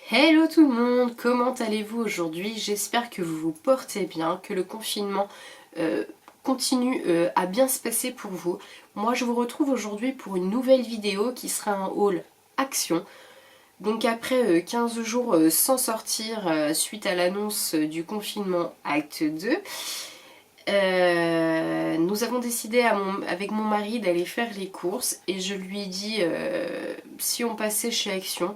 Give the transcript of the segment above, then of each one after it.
Hello tout le monde, comment allez-vous aujourd'hui? J'espère que vous vous portez bien, que le confinement continue à bien se passer pour vous. Moi je vous retrouve aujourd'hui pour une nouvelle vidéo qui sera un haul action. Donc après 15 jours sans sortir suite à l'annonce du confinement acte 2, nous avons décidé avec mon mari d'aller faire les courses et je lui ai dit si on passait chez Action.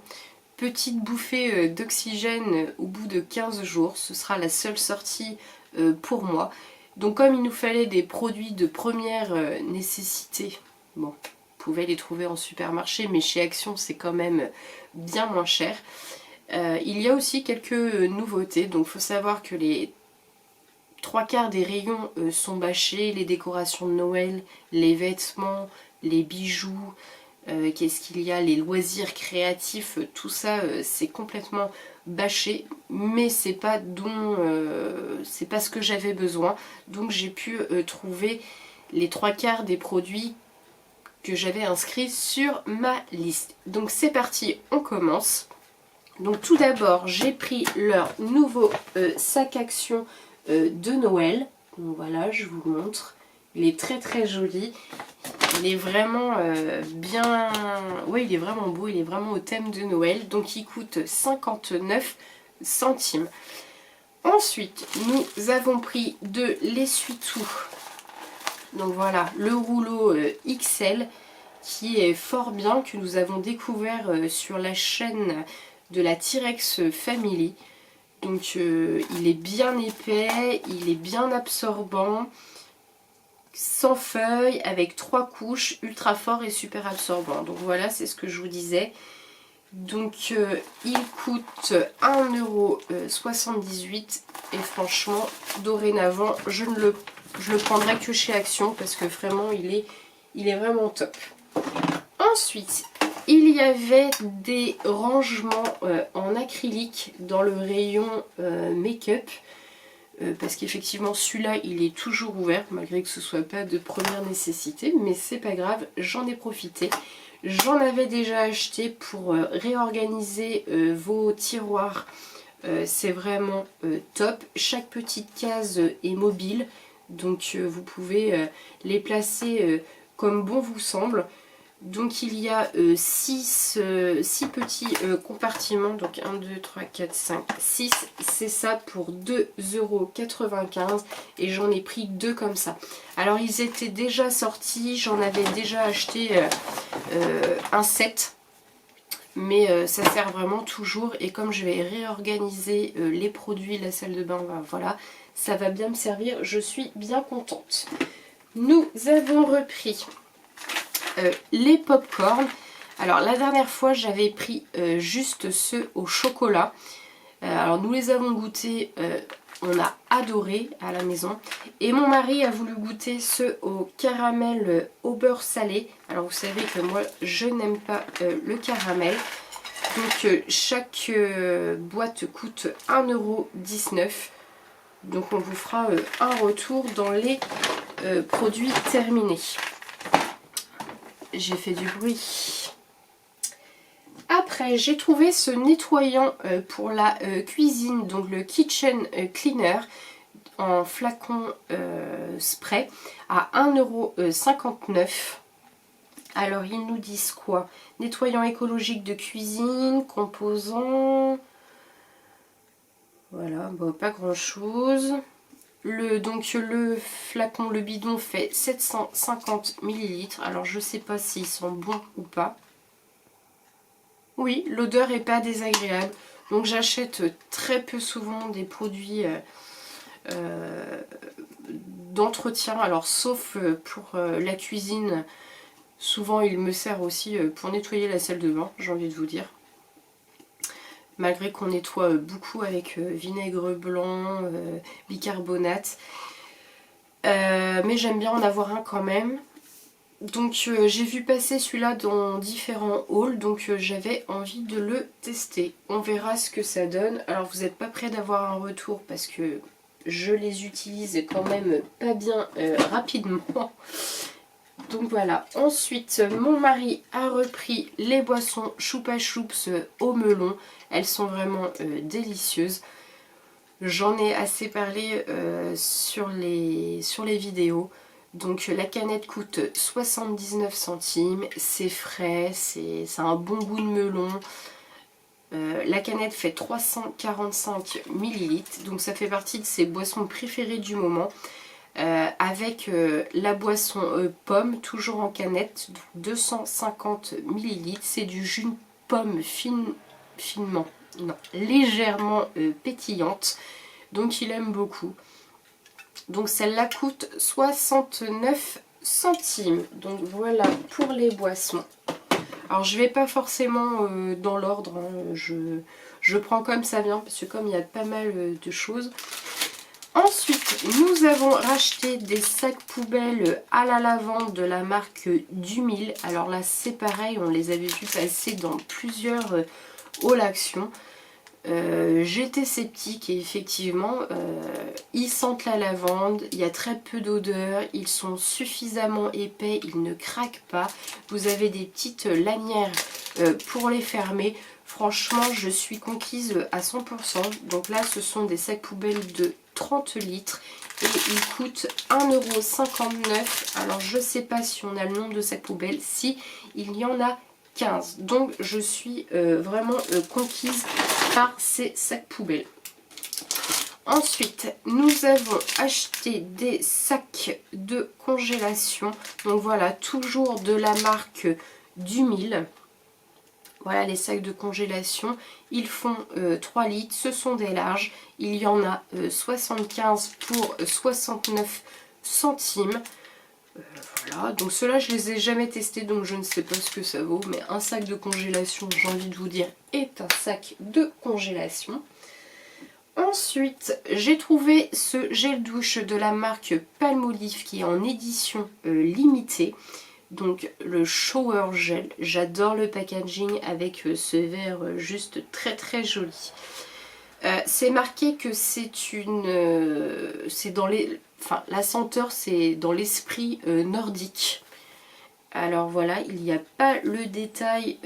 Petite bouffée d'oxygène au bout de 15 jours, ce sera la seule sortie pour moi. Donc comme il nous fallait des produits de première nécessité, bon, vous pouvez les trouver en supermarché, mais chez Action c'est quand même bien moins cher. Il y a aussi quelques nouveautés, donc il faut savoir que les 3/4 des rayons sont bâchés, les décorations de Noël, les vêtements, les bijoux, qu'est-ce qu'il y a, les loisirs créatifs, tout ça c'est complètement bâché, mais c'est pas c'est pas ce que j'avais besoin, donc j'ai pu trouver les 3/4 des produits que j'avais inscrits sur ma liste. Donc c'est parti, on commence. Donc tout d'abord j'ai pris leur nouveau sac Action de Noël. Donc voilà, je vous montre. Il est très très joli. Il est vraiment bien... Ouais, il est vraiment beau, il est vraiment au thème de Noël. Donc il coûte 59 centimes. Ensuite, nous avons pris de l'essuie-tout. Donc voilà, le rouleau XL qui est fort bien, que nous avons découvert sur la chaîne de la T-Rex Family. Donc il est bien épais, il est bien absorbant, sans feuilles, avec 3 couches, ultra fort et super absorbant. Donc voilà, c'est ce que je vous disais. Donc il coûte 1,78 € et franchement, dorénavant, je le prendrai que chez Action parce que vraiment, il est vraiment top. Ensuite, il y avait des rangements en acrylique dans le rayon make-up. Parce qu'effectivement celui-là il est toujours ouvert malgré que ce soit pas de première nécessité, mais c'est pas grave, j'en ai profité. J'en avais déjà acheté pour réorganiser vos tiroirs, c'est vraiment top. Chaque petite case est mobile, donc vous pouvez les placer comme bon vous semble. Donc il y a 6 petits compartiments, donc 1, 2, 3, 4, 5, 6, c'est ça pour 2,95 € et j'en ai pris 2 comme ça. Alors ils étaient déjà sortis, j'en avais déjà acheté un set, mais ça sert vraiment toujours et comme je vais réorganiser les produits, la salle de bain, ben voilà, ça va bien me servir, je suis bien contente. Nous avons repris les pop-corn. Alors la dernière fois j'avais pris juste ceux au chocolat. Alors nous les avons goûtés, on a adoré à la maison. Et mon mari a voulu goûter ceux au caramel au beurre salé. Alors vous savez que moi je n'aime pas le caramel. Donc chaque boîte coûte 1,19 €. Donc on vous fera un retour dans les produits terminés. J'ai fait du bruit. Après, j'ai trouvé ce nettoyant pour la cuisine, donc le Kitchen Cleaner en flacon spray à 1,59 €. Alors, ils nous disent quoi? Nettoyant écologique de cuisine, composants. Voilà, bon, pas grand chose. Donc le flacon, le bidon fait 750 ml. Alors je sais pas s'ils sont bons ou pas. Oui, l'odeur est pas désagréable. Donc j'achète très peu souvent des produits d'entretien. Alors sauf pour la cuisine. Souvent il me sert aussi pour nettoyer la salle de bain, j'ai envie de vous dire. Malgré qu'on nettoie beaucoup avec vinaigre blanc, bicarbonate. Mais j'aime bien en avoir un quand même. Donc j'ai vu passer celui-là dans différents hauls, donc j'avais envie de le tester. On verra ce que ça donne. Alors vous n'êtes pas prêt d'avoir un retour parce que je les utilise quand même pas bien rapidement. Donc voilà, ensuite mon mari a repris les boissons Choupa Choups au melon. Elles sont vraiment délicieuses. J'en ai assez parlé sur les vidéos. Donc la canette coûte 79 centimes, c'est frais, c'est un bon goût de melon. La canette fait 345 ml, donc ça fait partie de ses boissons préférées du moment. Avec la boisson pomme, toujours en canette, 250 ml, c'est du jus de pomme légèrement pétillante, donc il aime beaucoup. Donc celle-là coûte 69 centimes. Donc voilà pour les boissons. Alors je vais pas forcément dans l'ordre, hein. Je prends comme ça vient parce que comme il y a pas mal de choses. Ensuite nous avons racheté des sacs poubelles à la lavande de la marque Dumil. Alors là c'est pareil, on les avait vus passer dans plusieurs haul action. J'étais sceptique et effectivement ils sentent la lavande, il y a très peu d'odeur, ils sont suffisamment épais, ils ne craquent pas. Vous avez des petites lanières pour les fermer. Franchement je suis conquise à 100%. Donc là ce sont des sacs poubelles de 30 litres et ils coûtent 1,59 €. Alors je sais pas si on a le nombre de sacs poubelles, si il y en a 15. Donc je suis vraiment conquise par ces sacs poubelles. Ensuite nous avons acheté des sacs de congélation. Donc voilà, toujours de la marque Dumil. Voilà les sacs de congélation, ils font 3 litres, ce sont des larges, il y en a 75 pour 69 centimes. Voilà, donc ceux-là je les ai jamais testés donc je ne sais pas ce que ça vaut, mais un sac de congélation, j'ai envie de vous dire, est un sac de congélation. Ensuite j'ai trouvé ce gel douche de la marque Palmolive qui est en édition limitée. Donc le shower gel, j'adore le packaging avec ce verre juste très très joli. C'est marqué que c'est une... c'est dans les... Enfin la senteur c'est dans l'esprit nordique. Alors voilà, il n'y a pas le détail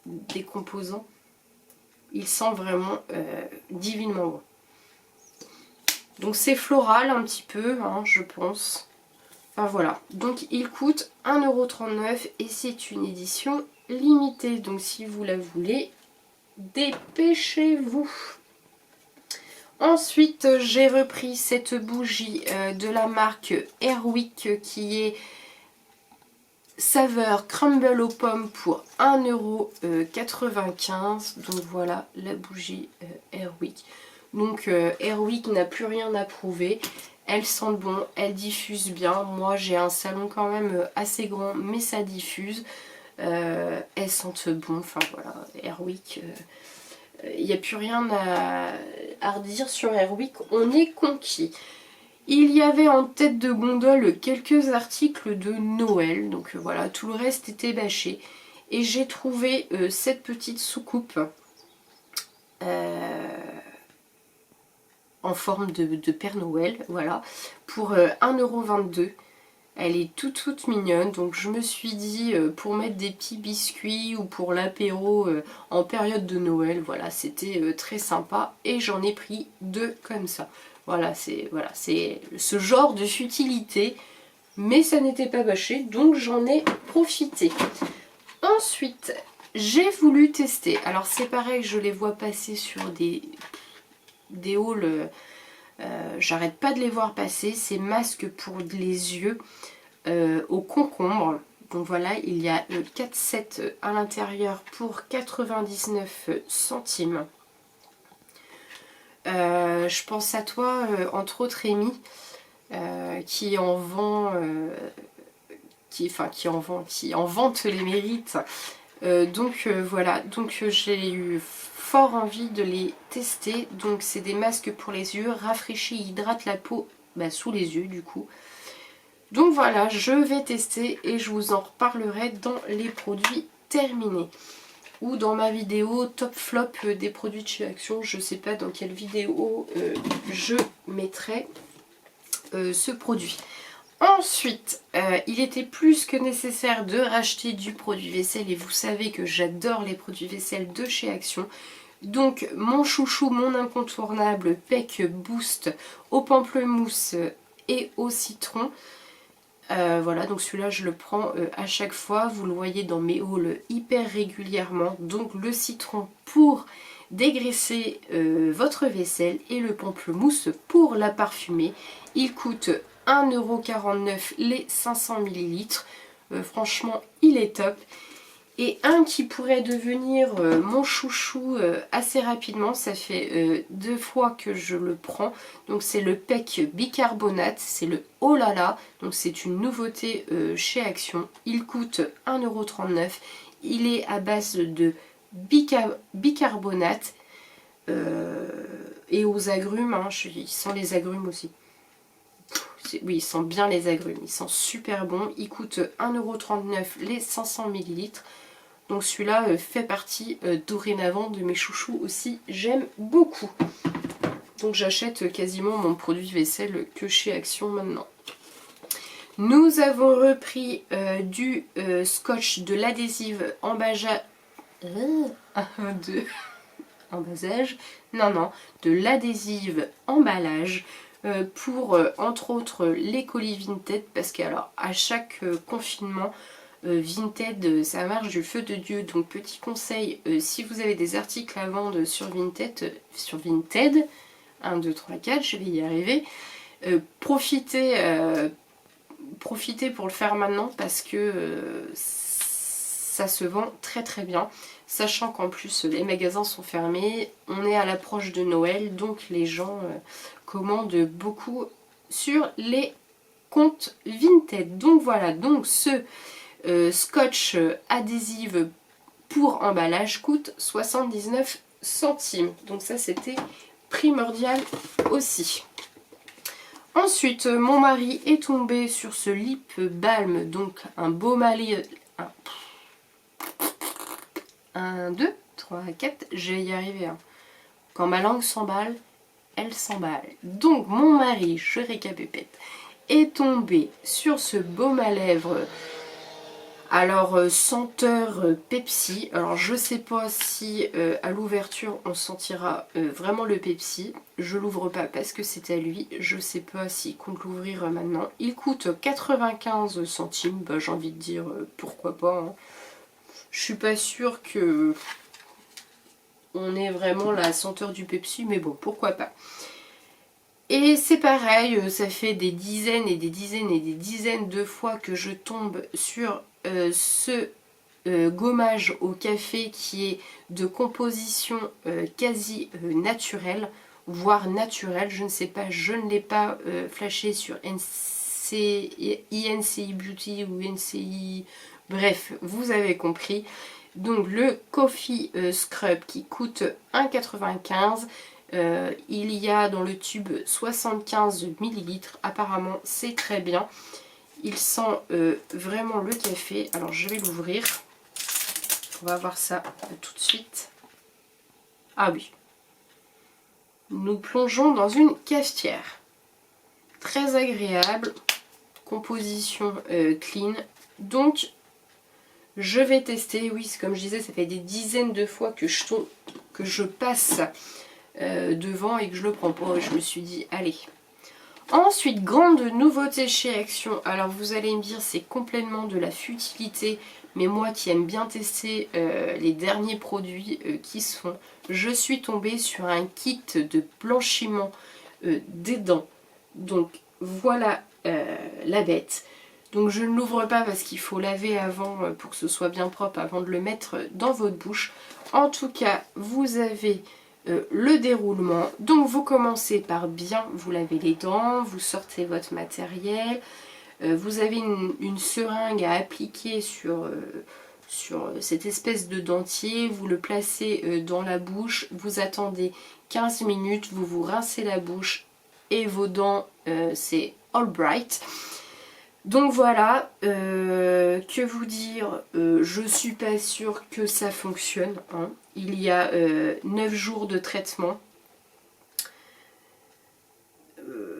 des composants. Il sent vraiment divinement bon. Donc c'est floral un petit peu, hein, je pense. Enfin voilà, donc il coûte 1,39 € et c'est une édition limitée. Donc si vous la voulez, dépêchez-vous. Ensuite, j'ai repris cette bougie de la marque Airwick qui est saveur crumble aux pommes pour 1,95 €. Donc voilà la bougie Airwick. Donc Airwick n'a plus rien à prouver. Elles sentent bon, elles diffusent bien. Moi j'ai un salon quand même assez grand mais ça diffuse. Elles sentent bon, enfin voilà, Airwick. Il n'y a plus rien à redire sur Airwick, on est conquis. Il y avait en tête de gondole quelques articles de Noël, donc voilà, tout le reste était bâché. Et j'ai trouvé cette petite soucoupe en forme de Père Noël, voilà, pour 1,22 €. Elle est toute mignonne, donc je me suis dit pour mettre des petits biscuits ou pour l'apéro en période de Noël, voilà, c'était très sympa et j'en ai pris 2 comme ça. Voilà, c'est ce genre de futilité, mais ça n'était pas bâché, donc j'en ai profité. Ensuite, j'ai voulu tester, alors c'est pareil, je les vois passer sur des hauls, j'arrête pas de les voir passer, ces masques pour les yeux au concombre. Donc voilà, il y a 4 sets à l'intérieur pour 99 centimes. Je pense à toi, entre autres Amy, qui en vend, qui en vante les mérites. Donc voilà, donc j'ai eu fort envie de les tester. Donc c'est des masques pour les yeux, rafraîchis, hydratent la peau sous les yeux du coup. Donc voilà, je vais tester et je vous en reparlerai dans les produits terminés. Ou dans ma vidéo top flop des produits de chez Action. Je ne sais pas dans quelle vidéo je mettrai ce produit. Ensuite, il était plus que nécessaire de racheter du produit vaisselle et vous savez que j'adore les produits vaisselle de chez Action. Donc mon chouchou, mon incontournable Peck Boost au pamplemousse et au citron. Voilà, donc celui-là je le prends à chaque fois, vous le voyez dans mes hauls hyper régulièrement. Donc le citron pour dégraisser votre vaisselle et le pamplemousse pour la parfumer. Il coûte 1,49 € les 500 ml. Franchement, il est top. Et un qui pourrait devenir mon chouchou assez rapidement, ça fait 2 fois que je le prends. Donc c'est le Peck bicarbonate, c'est le Oh là là. Donc c'est une nouveauté chez Action. Il coûte 1,39 €. Il est à base de bicarbonate et aux agrumes. Hein, il sent les agrumes aussi. Oui, il sent bien les agrumes. Il sent super bon. Il coûte 1,39 € les 500 ml. Donc celui-là fait partie dorénavant de mes chouchous aussi, j'aime beaucoup. Donc j'achète quasiment mon produit vaisselle que chez Action maintenant. Nous avons repris du scotch, de l'adhésive emballage... emballage. Non, de l'adhésive emballage pour entre autres les colis Vinted parce qu'alors à chaque confinement Vinted ça marche du feu de Dieu. Donc petit conseil, si vous avez des articles à vendre sur Vinted 1, 2, 3, 4, je vais y arriver, profitez pour le faire maintenant parce que ça se vend très très bien, sachant qu'en plus les magasins sont fermés, on est à l'approche de Noël, donc les gens commandent beaucoup sur les comptes Vinted. Donc voilà, donc ce scotch adhésive pour emballage coûte 79 centimes. Donc ça c'était primordial aussi. Ensuite, mon mari est tombé sur ce lip balm, donc un baume à lèvres. 1, 2, 3, 4, je vais y arriver. Hein. Quand ma langue s'emballe, elle s'emballe. Donc mon mari, je récapépète, est tombé sur ce baume à lèvres. Alors senteur Pepsi, alors je sais pas si à l'ouverture on sentira vraiment le Pepsi, je l'ouvre pas parce que c'est à lui, je sais pas s'il compte l'ouvrir maintenant. Il coûte 95 centimes, bah, j'ai envie de dire pourquoi pas, hein. Je suis pas sûre que on ait vraiment la senteur du Pepsi, mais bon, pourquoi pas. Et c'est pareil, ça fait des dizaines et des dizaines et des dizaines de fois que je tombe sur ce gommage au café qui est de composition quasi naturelle, voire naturelle, je ne sais pas, je ne l'ai pas flashé sur INCI Beauty ou NCI, bref, vous avez compris. Donc le Coffee Scrub qui coûte 1,95 €. Il y a dans le tube 75 ml, apparemment c'est très bien. Il sent vraiment le café. Alors je vais l'ouvrir. On va voir ça tout de suite. Ah oui. Nous plongeons dans une cafetière. Très agréable. Composition clean. Donc je vais tester. Oui, comme je disais, ça fait des dizaines de fois que je passe devant et que je le prends pas. Je me suis dit, allez. Ensuite, grande nouveauté chez Action. Alors vous allez me dire, c'est complètement de la futilité, mais moi qui aime bien tester les derniers produits qui se font, je suis tombée sur un kit de blanchiment des dents. Donc voilà la bête. Donc je ne l'ouvre pas parce qu'il faut laver avant pour que ce soit bien propre avant de le mettre dans votre bouche. En tout cas, vous avez le déroulement. Donc vous commencez par bien vous laver les dents, vous sortez votre matériel, vous avez une seringue à appliquer sur cette espèce de dentier, vous le placez dans la bouche, vous attendez 15 minutes, vous vous rincez la bouche et vos dents c'est all bright. Donc voilà, que vous dire, je suis pas sûre que ça fonctionne, hein. Il y a 9 jours de traitement.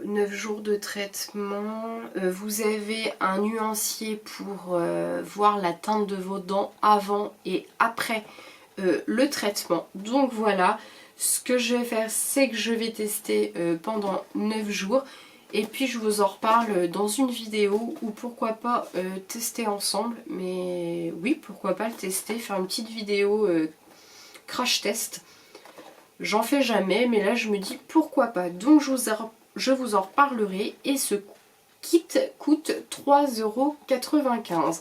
9 jours de traitement. Vous avez un nuancier pour voir la teinte de vos dents avant et après le traitement. Donc voilà, ce que je vais faire, c'est que je vais tester pendant 9 jours. Et puis je vous en reparle dans une vidéo ou pourquoi pas tester ensemble. Mais oui, pourquoi pas le tester, faire une petite vidéo crash test. J'en fais jamais, mais là je me dis pourquoi pas. Donc je vous en reparlerai. Et ce kit coûte 3,95 €.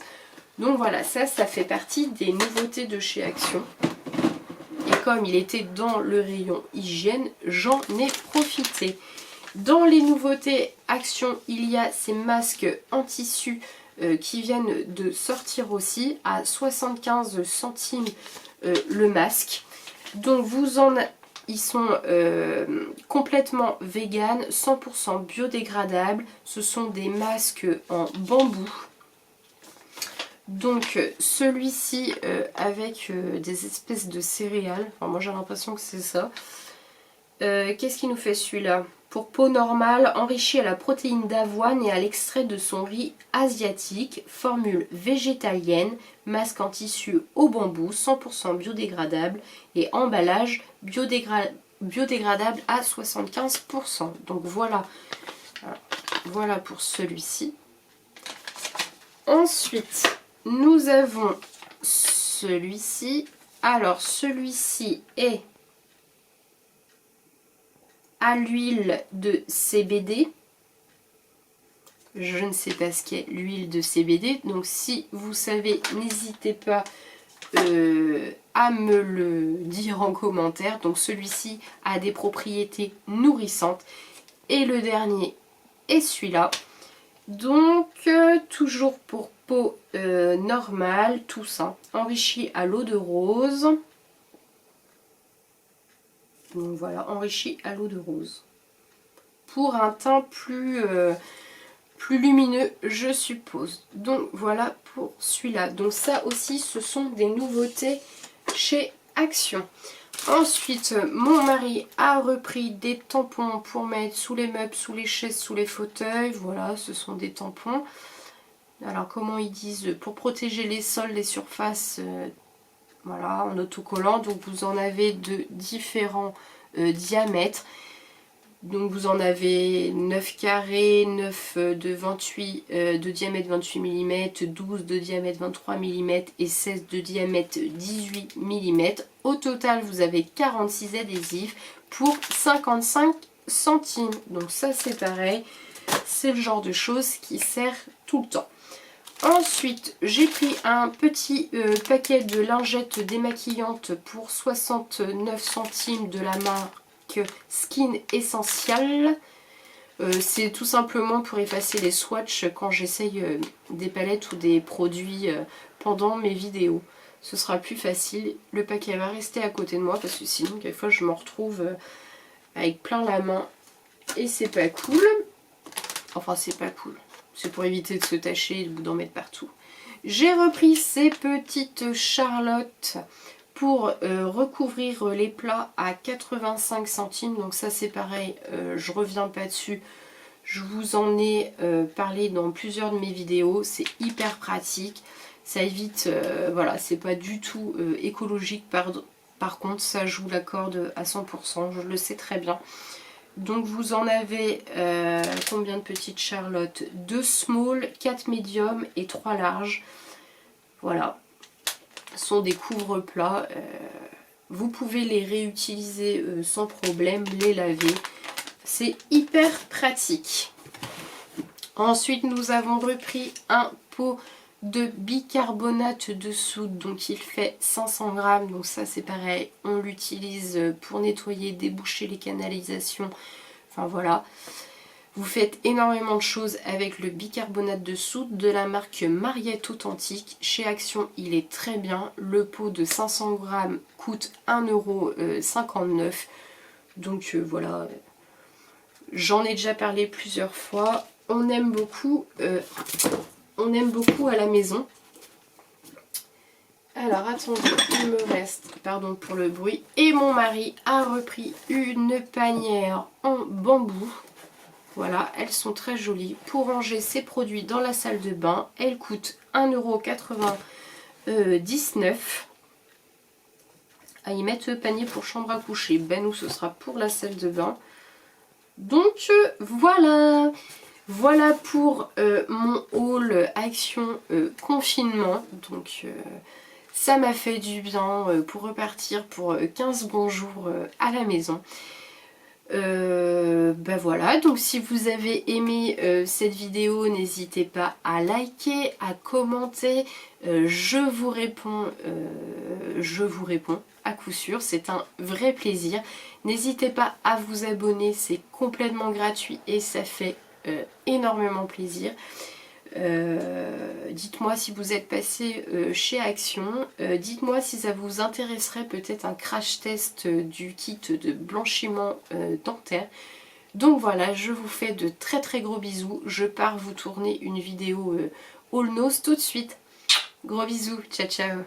Donc voilà, ça fait partie des nouveautés de chez Action. Et comme il était dans le rayon hygiène, j'en ai profité. Dans les nouveautés Action, il y a ces masques en tissu qui viennent de sortir aussi à 75 centimes le masque. Donc ils sont complètement vegan, 100% biodégradables. Ce sont des masques en bambou. Donc celui-ci avec des espèces de céréales. Enfin moi j'ai l'impression que c'est ça. Qu'est-ce qu'il nous fait celui-là? Pour peau normale, enrichi à la protéine d'avoine et à l'extrait de son riz asiatique, formule végétalienne, masque en tissu au bambou, 100% biodégradable et emballage biodégradable à 75%. Donc voilà, voilà pour celui-ci. Ensuite, nous avons celui-ci. Alors celui-ci est à l'huile de CBD. Je ne sais pas ce qu'est l'huile de CBD. Donc si vous savez, n'hésitez pas à me le dire en commentaire. Donc celui-ci a des propriétés nourrissantes. Et le dernier est celui-là. Donc toujours pour peau normale, tout ça. Enrichi à l'eau de rose. Donc voilà, enrichi à l'eau de rose. Pour un teint plus lumineux, je suppose. Donc voilà pour celui-là. Donc ça aussi, ce sont des nouveautés chez Action. Ensuite, mon mari a repris des tampons pour mettre sous les meubles, sous les chaises, sous les fauteuils. Voilà, ce sont des tampons. Alors comment ils disent? Pour protéger les sols, les surfaces... voilà, en autocollant. Donc vous en avez de différents diamètres. Donc vous en avez 9 carrés, 9 de 28 de diamètre 28 mm, 12 de diamètre 23 mm et 16 de diamètre 18 mm. Au total, vous avez 46 adhésifs pour 55 centimes. Donc ça c'est pareil, c'est le genre de choses qui sert tout le temps. Ensuite, j'ai pris un petit paquet de lingettes démaquillantes pour 69 centimes de la marque Skin Essential. C'est tout simplement pour effacer les swatchs quand j'essaye des palettes ou des produits pendant mes vidéos. Ce sera plus facile. Le paquet va rester à côté de moi parce que sinon, quelquefois, je me retrouve avec plein la main et c'est pas cool. Enfin, c'est pas cool. C'est pour éviter de se tacher et d'en mettre partout. J'ai repris ces petites charlottes pour recouvrir les plats à 85 centimes. Donc ça c'est pareil, je reviens pas dessus. Je vous en ai parlé dans plusieurs de mes vidéos. C'est hyper pratique. Ça évite, voilà, c'est pas du tout écologique. Par contre, ça joue la corde à 100%. Je le sais très bien. Donc vous en avez combien de petites charlottes? 2 small, 4 medium et 3 larges. Voilà. Ce sont des couvre-plats. Vous pouvez les réutiliser sans problème, les laver. C'est hyper pratique. Ensuite, nous avons repris un pot de bicarbonate de soude. Donc il fait 500 grammes. Donc ça c'est pareil. On l'utilise pour nettoyer, déboucher les canalisations. Enfin voilà. Vous faites énormément de choses avec le bicarbonate de soude de la marque Mariette Authentique. Chez Action, il est très bien. Le pot de 500 grammes coûte 1,59 €. Donc voilà. J'en ai déjà parlé plusieurs fois. On aime beaucoup à la maison. Alors attendez, il me reste, pardon pour le bruit, et mon mari a repris une panière en bambou. Voilà, elles sont très jolies. Pour ranger ces produits dans la salle de bain, elles coûtent 1,99 €. À y mettre panier pour chambre à coucher. Ben nous, ce sera pour la salle de bain. Donc voilà. Voilà pour mon haul action confinement. Donc ça m'a fait du bien pour repartir pour 15 bons jours à la maison. Ben voilà, donc si vous avez aimé cette vidéo, n'hésitez pas à liker, à commenter. Je vous réponds à coup sûr, c'est un vrai plaisir. N'hésitez pas à vous abonner, c'est complètement gratuit et ça fait énormément plaisir. Dites-moi si vous êtes passé chez Action, dites-moi si ça vous intéresserait peut-être un crash test du kit de blanchiment dentaire. Donc voilà, je vous fais de très très gros bisous, je pars vous tourner une vidéo all nose tout de suite. Gros bisous, ciao ciao.